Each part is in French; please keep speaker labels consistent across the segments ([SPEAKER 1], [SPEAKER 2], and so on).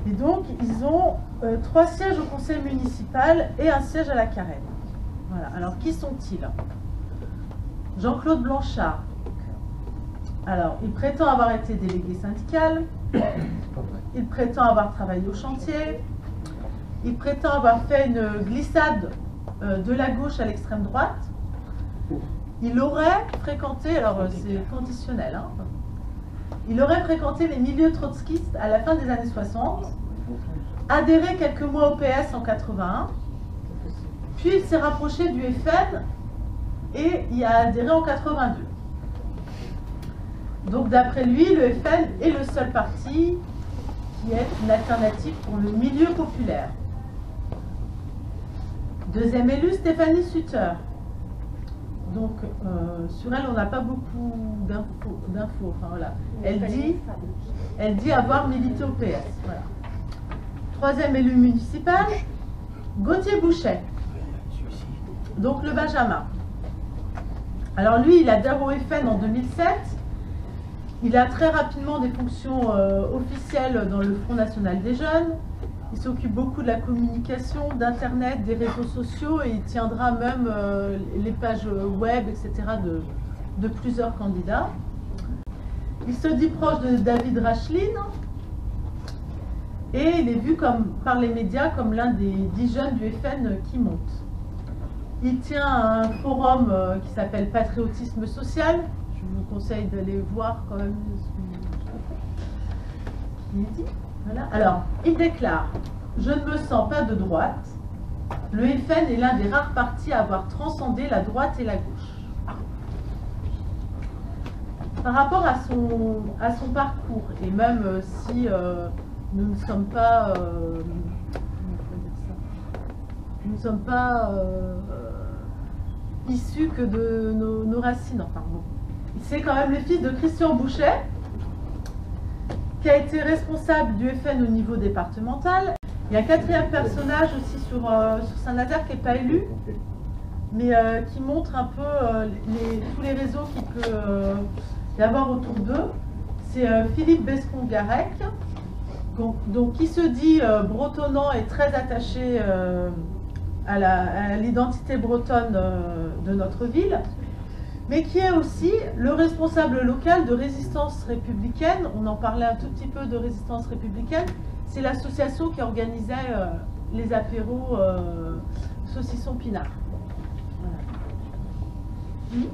[SPEAKER 1] Et donc, ils ont 3 sièges au conseil municipal et un siège à la Carène. Voilà. Alors, qui sont-ils? Jean-Claude Blanchard. Alors, il prétend avoir été délégué syndical. Il prétend avoir travaillé au chantier. Il prétend avoir fait une glissade de la gauche à l'extrême droite. Il aurait fréquenté, alors c'est conditionnel, hein, il aurait fréquenté les milieux trotskistes à la fin des années 60, adhéré quelques mois au PS en 81, puis il s'est rapproché du FN et y a adhéré en 82. Donc d'après lui, le FN est le seul parti qui est une alternative pour le milieu populaire. Deuxième élu, Stéphanie Sutter. Donc, sur elle, on n'a pas beaucoup d'infos. Enfin, voilà. Elle dit avoir milité au PS. Voilà. Troisième élu municipal, Gauthier Bouchet. Donc, le Benjamin. Alors, lui, il adhère au FN en 2007. Il a très rapidement des fonctions officielles dans le Front National des Jeunes. Il s'occupe beaucoup de la communication, d'Internet, des réseaux sociaux et il tiendra même les pages web, etc. de plusieurs candidats. Il se dit proche de David Racheline et il est vu par les médias comme l'un des 10 jeunes du FN qui monte. Il tient un forum qui s'appelle Patriotisme Social. Je vous conseille d'aller voir quand même ce qu'il dit. Voilà. Alors, il déclare « Je ne me sens pas de droite. Le FN est l'un des rares partis à avoir transcendé la droite et la gauche. » Par rapport à son parcours, et même si nous ne sommes pas... nous ne sommes pas issus que de nos racines. Enfin, bon. C'est quand même le fils de Christian Bouchet, qui a été responsable du FN au niveau départemental. Il y a un quatrième personnage aussi sur Saint-Nazaire qui n'est pas élu, mais qui montre un peu tous les réseaux qu'il peut y avoir autour d'eux. C'est Philippe Bescon-Garec, donc qui se dit bretonnant et très attaché à l'identité bretonne de notre ville, mais qui est aussi le responsable local de Résistance républicaine. On en parlait un tout petit peu de Résistance républicaine. C'est l'association qui organisait les apéros saucisson pinard. Voilà.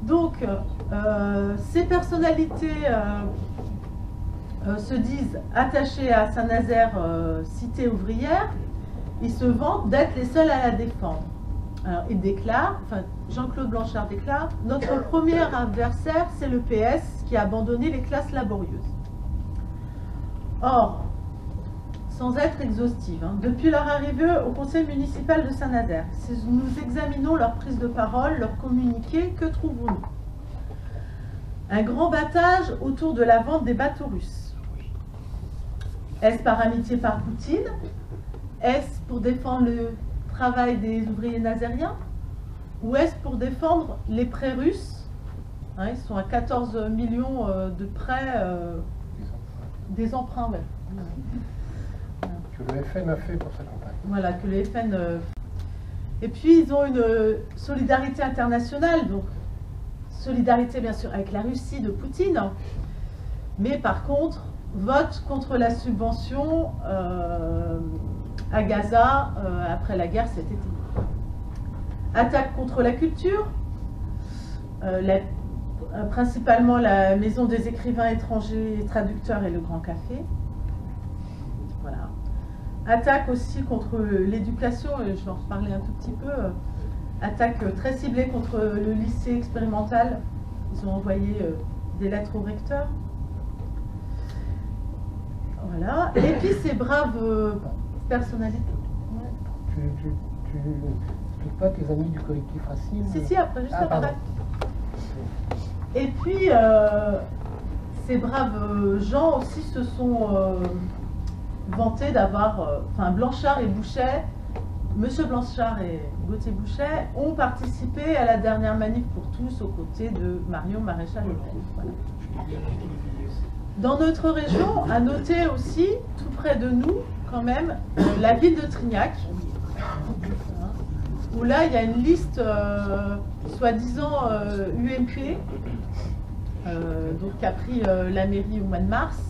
[SPEAKER 1] Donc, ces personnalités se disent attachées à Saint-Nazaire, cité ouvrière. Ils se vantent d'être les seuls à la défendre. Alors, il déclare, enfin, Jean-Claude Blanchard déclare, « Notre premier adversaire, c'est le PS qui a abandonné les classes laborieuses. » Or, sans être exhaustive, depuis leur arrivée au conseil municipal de Saint-Nazaire, si nous examinons leur prise de parole, leur communiqué, que trouvons-nous? Un grand battage autour de la vente des bateaux russes. Est-ce par amitié par Poutine? Est-ce pour défendre le travail des ouvriers nazériens? Ou est-ce pour défendre les prêts russes? Ils sont à 14 millions de prêts, des emprunts. Ouais.
[SPEAKER 2] Que le FN a fait pour sa campagne.
[SPEAKER 1] Voilà, que le FN... Et puis ils ont une solidarité internationale, donc solidarité bien sûr avec la Russie de Poutine, mais par contre, vote contre la subvention à Gaza après la guerre cet été. Attaque contre la culture, principalement la Maison des écrivains étrangers, traducteurs et le Grand Café. Voilà. Attaque aussi contre l'éducation, et je vais en reparler un tout petit peu. Attaque très ciblée contre le lycée expérimental. Ils ont envoyé des lettres au recteur. Voilà. Et puis ces braves personnalités.
[SPEAKER 2] Tu n'expliques pas tes amis du collectif Racine?
[SPEAKER 1] Si, après, juste après.
[SPEAKER 2] Pardon.
[SPEAKER 1] Et puis, ces braves gens aussi se sont vantés d'avoir, Blanchard et Bouchet, Monsieur Blanchard et Gauthier Bouchet ont participé à la dernière manif pour tous aux côtés de Marion Maréchal Le Pen. Voilà. Dans notre région, à noter aussi, tout près de nous, quand même, la ville de Trignac, où là, il y a une liste, soi-disant UMP, donc qui a pris la mairie au mois de mars.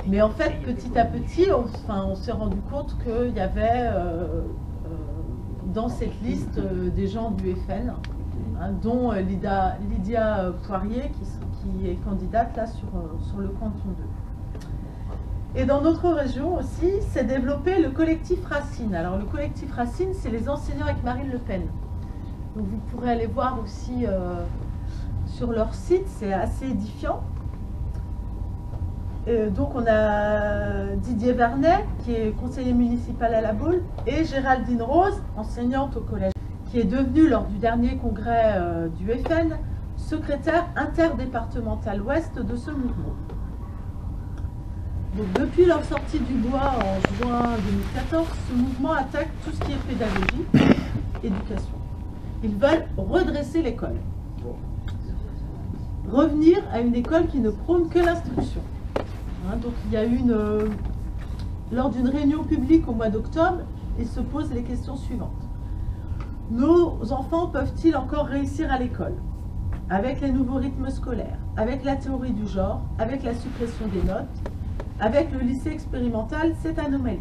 [SPEAKER 1] Mais en fait, petit à petit, on s'est rendu compte qu'il y avait dans cette liste des gens du FN, dont Lydia Poirier, qui est candidate là sur le canton 2. Et dans notre région aussi, s'est développé le collectif Racine. Alors le collectif Racine, c'est les enseignants avec Marine Le Pen. Donc vous pourrez aller voir aussi sur leur site, c'est assez édifiant. Donc on a Didier Vernet, qui est conseiller municipal à La Baule, et Géraldine Rose, enseignante au collège, qui est devenue lors du dernier congrès du FN, secrétaire interdépartemental ouest de ce mouvement. Donc depuis leur sortie du bois en juin 2014, ce mouvement attaque tout ce qui est pédagogie, éducation. Ils veulent redresser l'école. Revenir à une école qui ne prône que l'instruction. Donc il y a lors d'une réunion publique au mois d'octobre, ils se posent les questions suivantes. Nos enfants peuvent-ils encore réussir à l'école? Avec les nouveaux rythmes scolaires, avec la théorie du genre, avec la suppression des notes, avec le lycée expérimental, cette anomalie.